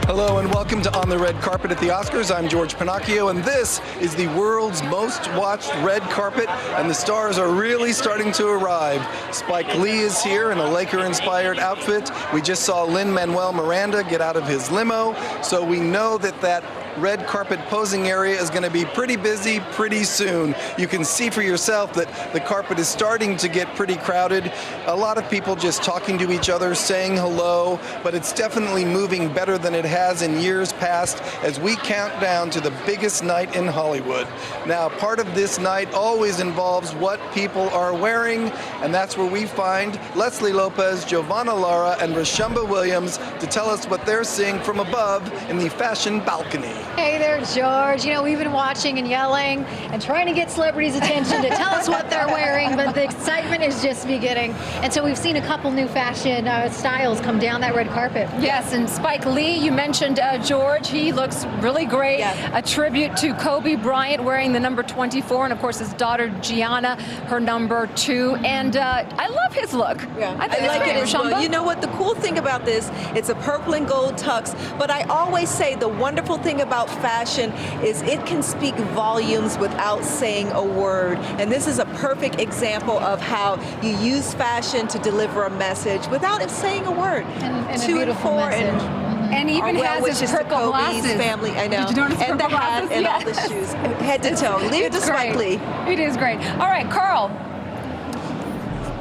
Hello and welcome to On the Red Carpet at the Oscars. I'm George Pinocchio, and this is the world's most watched red carpet, and the stars are really starting to arrive. Spike Lee is here in a Laker-inspired outfit. We just saw Lin-Manuel Miranda get out of his limo, so we know that red carpet posing area is going to be pretty busy pretty soon. You can see for yourself that the carpet is starting to get pretty crowded. A lot of people just talking to each other, saying hello, but it's definitely moving better than it has in years past as we count down to the biggest night in Hollywood. Now, part of this night always involves what people are wearing, and that's where we find Leslie Lopez, Giovanna Lara, and Rashumba Williams to tell us what they're seeing from above in the fashion balcony. Hey there, George. You know, we've been watching and yelling and trying to get celebrities' attention to tell us what they're wearing, but the excitement is just beginning. And so we've seen a couple new fashion styles come down that red carpet. Yes, and Spike Lee, you mentioned George. He looks really great. Yes. A tribute to Kobe Bryant wearing the number 24, and of course his daughter Gianna, her number 2. And I love his look. Yeah, I think I like it's it as Rashumba. well. You know what? The cool thing about this, it's a purple and gold tux, but I always say the wonderful thing about fashion is it can speak volumes without saying a word. And this is a perfect example of how you use fashion to deliver a message without saying a word. And a 2 beautiful and 4 message. And even has wishes his to purple Kobe's glasses. family, I know. Did you notice and the purple hat glasses? and all Yes. the shoes, head to toe. Leave it to Spike Lee. It is great. All right, Carl.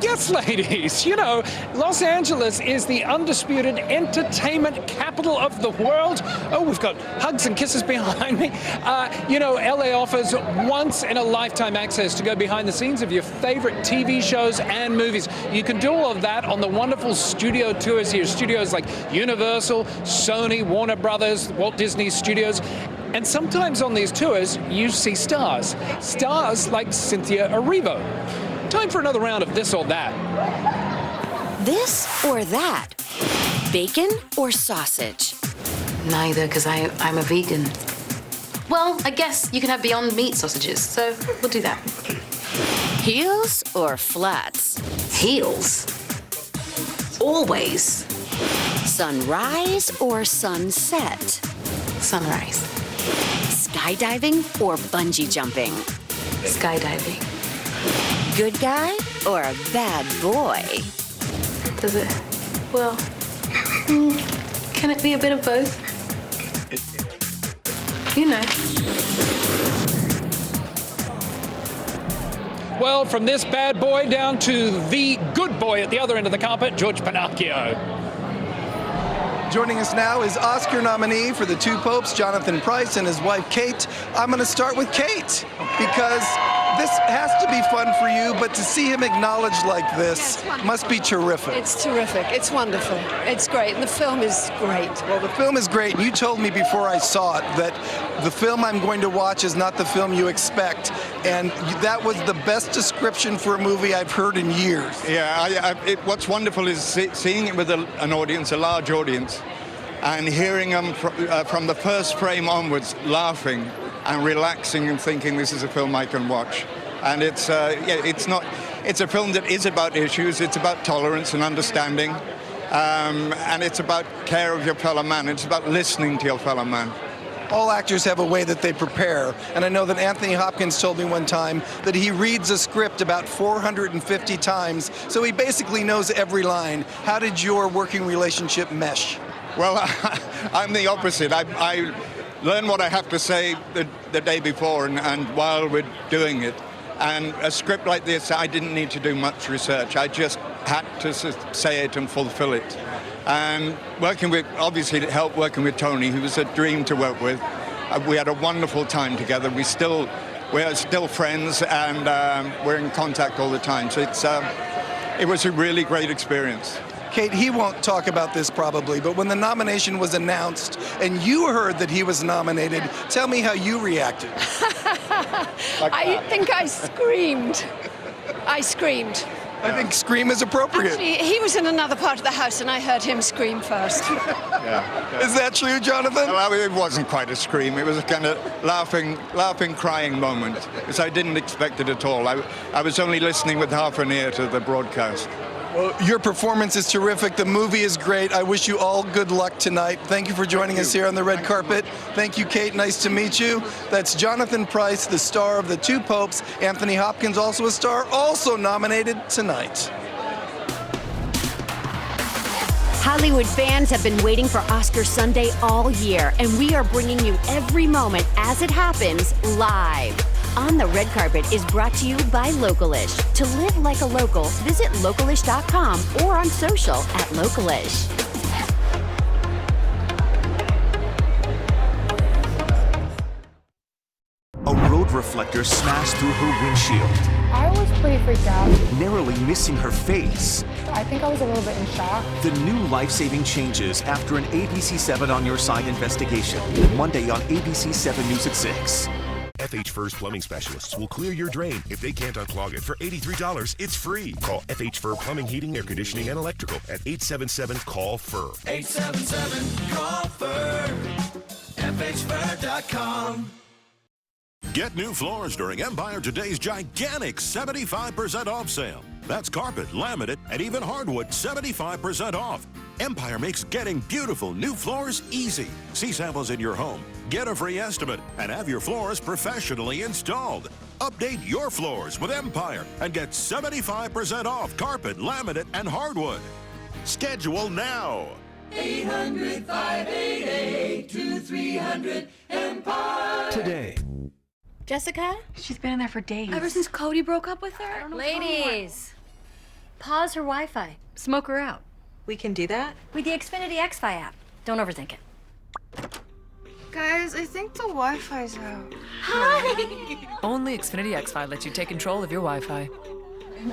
Yes, ladies. You know, Los Angeles is the undisputed entertainment capital of the world. Oh, we've got hugs and kisses behind me. You know, LA offers once-in-a-lifetime access to go behind the scenes of your favorite TV shows and movies. You can do all of that on the wonderful studio tours here. Studios like Universal, Sony, Warner Brothers, Walt Disney Studios. And sometimes on these tours, you see stars. Stars like Cynthia Erivo. Time for another round of this or that. This or that? Bacon or sausage? Neither, because I'm a vegan. Well, I guess you can have Beyond Meat sausages, so we'll do that. Heels or flats? Heels. Always. Sunrise or sunset? Sunrise. Skydiving or bungee jumping? Skydiving. Good guy or a bad boy? Does it? Well, can it be a bit of both? You know. Well, from this bad boy down to the good boy at the other end of the carpet, George Pinocchio. Joining us now is Oscar nominee for The Two Popes, Jonathan Pryce, and his wife, Kate. I'm going to start with Kate, because this has to be fun for you, but to see him acknowledged like this must be terrific. It's terrific. It's wonderful. It's great. And the film is great. Well, the film is great. You told me before I saw it that the film I'm going to watch is not the film you expect, and that was the best description for a movie I've heard in years. Yeah, what's wonderful is seeing it with an audience, a large audience, and hearing them from the first frame onwards laughing and relaxing and thinking this is a film I can watch. And it's a film that is about issues. It's about tolerance and understanding, and it's about care of your fellow man. It's about listening to your fellow man. All actors have a way that they prepare, and I know that Anthony Hopkins told me one time that he reads a script about 450 times, so he basically knows every line. How did your working relationship mesh? Well, I'm the opposite. I learn what I have to say the day before and while we're doing it. And a script like this, I didn't need to do much research. I just had to say it and fulfill it. And obviously it helped working with Tony, who was a dream to work with. We had a wonderful time together. We're still friends, and we're in contact all the time. So it was a really great experience. Kate, he won't talk about this probably, but when the nomination was announced and you heard that he was nominated, tell me how you reacted. I think I screamed. I screamed. I think scream is appropriate. Actually, he was in another part of the house and I heard him scream first. Yeah. Is that true, Jonathan? Well, it wasn't quite a scream. It was a kind of laughing, crying moment, because I didn't expect it at all. I was only listening with half an ear to the broadcast. Well, your performance is terrific. The movie is great. I wish you all good luck tonight. Thank you for joining us here on the red carpet. Thank you, Kate. Nice to meet you. That's Jonathan Pryce, the star of The Two Popes. Anthony Hopkins, also a star, also nominated tonight. Hollywood fans have been waiting for Oscar Sunday all year, and we are bringing you every moment as it happens live. On the Red Carpet is brought to you by Localish. To live like a local, visit localish.com or on social at Localish. A road reflector smashed through her windshield, I was pretty freaked out. narrowly missing her face. I think I was a little bit in shock. The new life-saving changes after an ABC 7 On Your Side investigation. Monday on ABC 7 News at 6. FH Fur's plumbing specialists will clear your drain. If they can't unclog it for $83, it's free. Call FH Fur Plumbing, Heating, Air Conditioning, and Electrical at 877-CALL-FUR. 877-CALL-FUR. FHFur.com. Get new floors during Empire Today's gigantic 75% off sale. That's carpet, laminate, and even hardwood 75% off. Empire makes getting beautiful new floors easy. See samples in your home, get a free estimate, and have your floors professionally installed. Update your floors with Empire and get 75% off carpet, laminate, and hardwood. Schedule now. 800-588-2300 Empire. Today. Jessica? She's been in there for days. Ever since Cody broke up with her? Ladies, pause her Wi-Fi. Smoke her out. We can do that? With the Xfinity XFi app. Don't overthink it. Guys, I think the Wi-Fi's out. Hi! Only Xfinity XFi lets you take control of your Wi-Fi.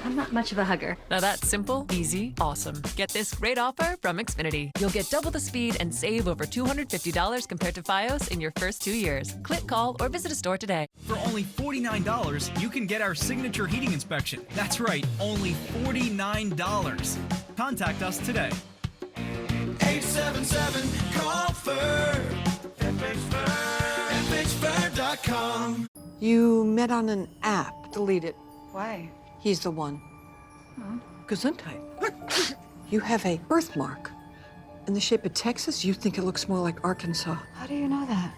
I'm not much of a hugger. Now that's simple, easy, awesome. Get this great offer from Xfinity. You'll get double the speed and save over $250 compared to Fios in your first 2 years. Click, call, or visit a store today. For only $49, you can get our signature heating inspection. That's right, only $49. Contact us today. 877-CALL-FUR. FHFur.com. You met on an app. Delete it. Why? He's the one. Oh. Gesundheit. You have a birthmark. In the shape of Texas, you think it looks more like Arkansas. How do you know that?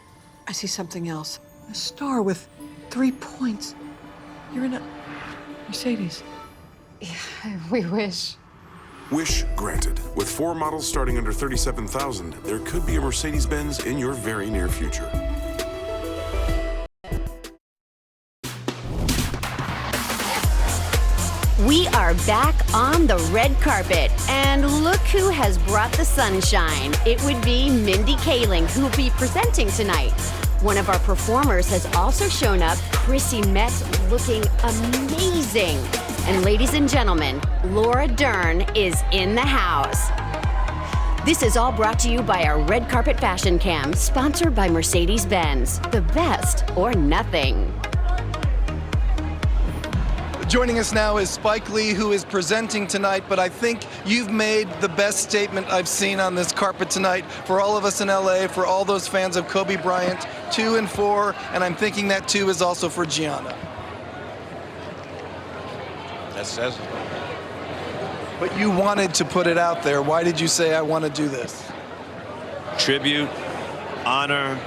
I see something else. A star with 3 points. You're in a Mercedes. Yeah, we wish. Wish granted. With 4 models starting under $37,000, there could be a Mercedes-Benz in your very near future. We are back on the red carpet, and look who has brought the sunshine. It would be Mindy Kaling, who will be presenting tonight. One of our performers has also shown up, Chrissy Metz, looking amazing. And ladies and gentlemen, Laura Dern is in the house. This is all brought to you by our Red Carpet Fashion Cam, sponsored by Mercedes-Benz. The best or nothing. Joining us now is Spike Lee, who is presenting tonight, but I think you've made the best statement I've seen on this carpet tonight for all of us in LA, for all those fans of Kobe Bryant, 2 and 4, and I'm thinking that 2 is also for Gianna. That says it. But you wanted to put it out there. Why did you say, I want to do this? Tribute, honor,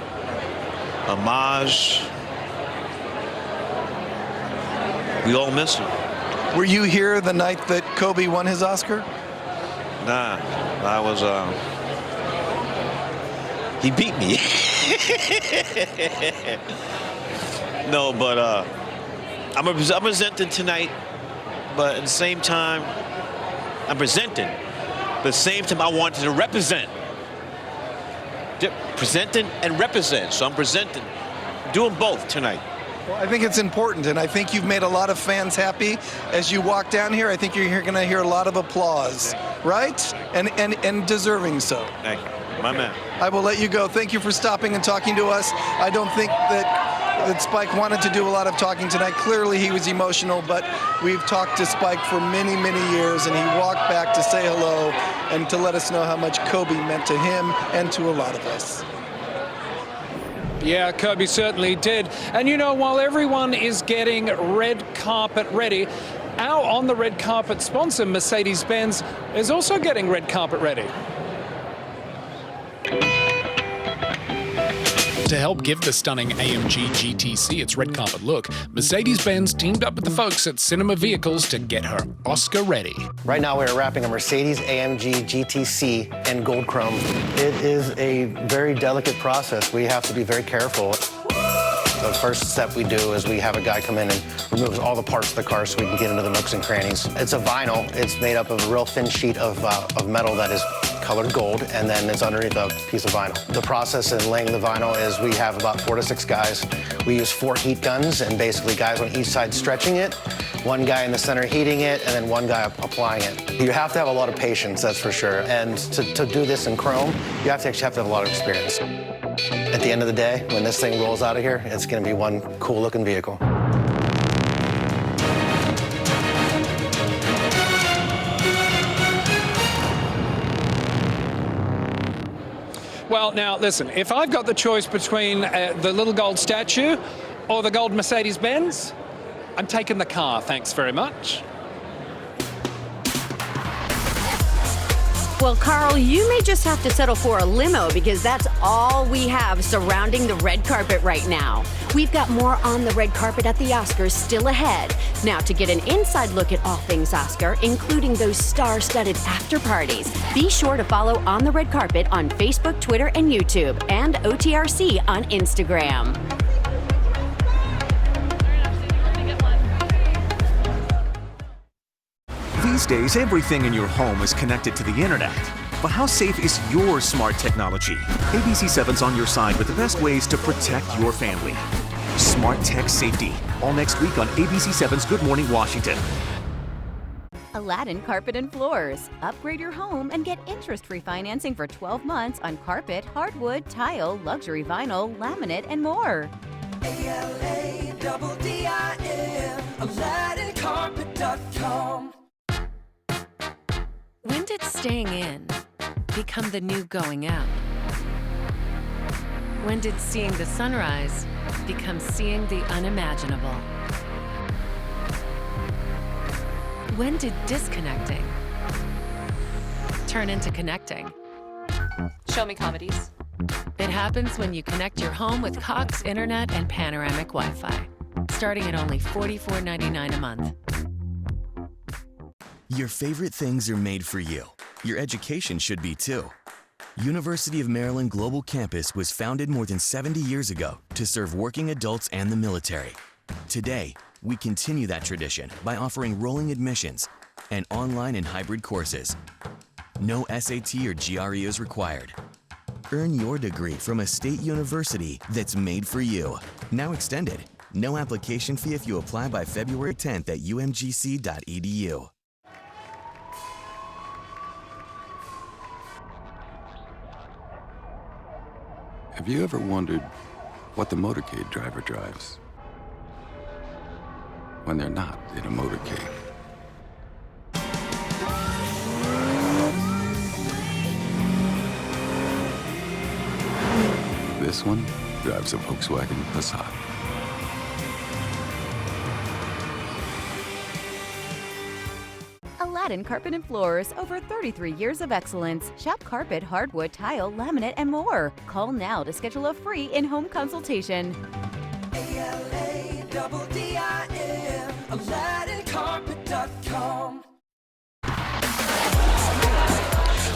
homage. We all miss him. Were you here the night that Kobe won his Oscar? Nah, I was, he beat me. No, but I'm presenting tonight, but at the same time, I'm presenting. But at the same time, I wanted to represent. Presenting and represent, so I'm presenting. Doing both tonight. Well, I think it's important, and I think you've made a lot of fans happy. As you walk down here, I think you're going to hear a lot of applause, right? And deserving so. Thank you. My man. I will let you go. Thank you for stopping and talking to us. I don't think that Spike wanted to do a lot of talking tonight. Clearly, he was emotional, but we've talked to Spike for many, many years, and he walked back to say hello and to let us know how much Kobe meant to him and to a lot of us. Yeah, Kobe certainly did. And you know, while everyone is getting red carpet ready, our On the Red Carpet sponsor, Mercedes-Benz, is also getting red carpet ready. To help give the stunning AMG GTC its red carpet look, Mercedes-Benz teamed up with the folks at Cinema Vehicles to get her Oscar ready. Right now we're wrapping a Mercedes AMG GTC in gold chrome. It is a very delicate process. We have to be very careful. The first step we do is we have a guy come in and remove all the parts of the car so we can get into the nooks and crannies. It's a vinyl. It's made up of a real thin sheet of metal that is colored gold, and then it's underneath a piece of vinyl. The process in laying the vinyl is we have about 4 to 6 guys. We use 4 heat guns, and basically guys on each side stretching it, one guy in the center heating it, and then one guy applying it. You have to have a lot of patience, that's for sure. And to do this in chrome, you actually have to have a lot of experience. At the end of the day, when this thing rolls out of here, it's going to be one cool-looking vehicle. Well, now, listen, if I've got the choice between the little gold statue or the gold Mercedes-Benz, I'm taking the car, thanks very much. Well, Carl, you may just have to settle for a limo because that's all we have surrounding the red carpet right now. We've got more on the red carpet at the Oscars still ahead. Now, to get an inside look at all things Oscar, including those star-studded after parties, be sure to follow On the Red Carpet on Facebook, Twitter, and YouTube, and OTRC on Instagram. These days, everything in your home is connected to the internet. But how safe is your smart technology? ABC7's on your side with the best ways to protect your family. Smart Tech Safety, all next week on ABC7's Good Morning Washington. Aladdin Carpet and Floors. Upgrade your home and get interest-free financing for 12 months on carpet, hardwood, tile, luxury vinyl, laminate, and more. ALADDIN, AladdinCarpet.com. When did staying in become the new going out? When did seeing the sunrise become seeing the unimaginable? When did disconnecting turn into connecting? Show me comedies. It happens when you connect your home with Cox Internet and Panoramic Wi-Fi, starting at only $44.99 a month. Your favorite things are made for you. Your education should be too. University of Maryland Global Campus was founded more than 70 years ago to serve working adults and the military. Today, we continue that tradition by offering rolling admissions and online and hybrid courses. No SAT or GRE is required. Earn your degree from a state university that's made for you. Now extended. No application fee if you apply by February 10th at umgc.edu. Have you ever wondered what the motorcade driver drives when they're not in a motorcade? This one drives a Volkswagen Passat. Aladdin Carpet and Floors, over 33 years of excellence. Shop carpet, hardwood, tile, laminate, and more. Call now to schedule a free in-home consultation. ALADDIN, AladdinCarpet.com.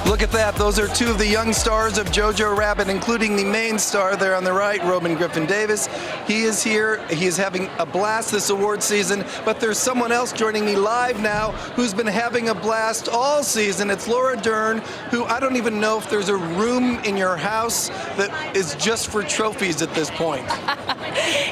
Look at that. Those are two of the young stars of Jojo Rabbit, including the main star there on the right, Robin Griffin Davis. He is here. He is having a blast this award season, but there's someone else joining me live now who's been having a blast all season. It's Laura Dern, who I don't even know if there's a room in your house that is just for trophies at this point.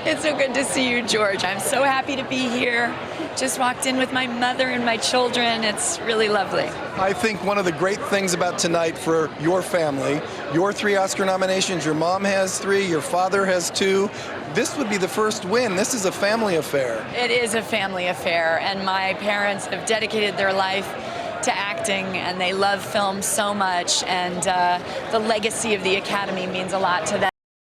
It's so good to see you, George. I'm so happy to be here. Just walked in with my mother and my children. It's really lovely. I think one of the great things about tonight for your family, your 3 Oscar nominations, your mom has 3, your father has 2. This would be the first win. This is a family affair. It is a family affair, and my parents have dedicated their life to acting, and they love film so much, and the legacy of the Academy means a lot to them.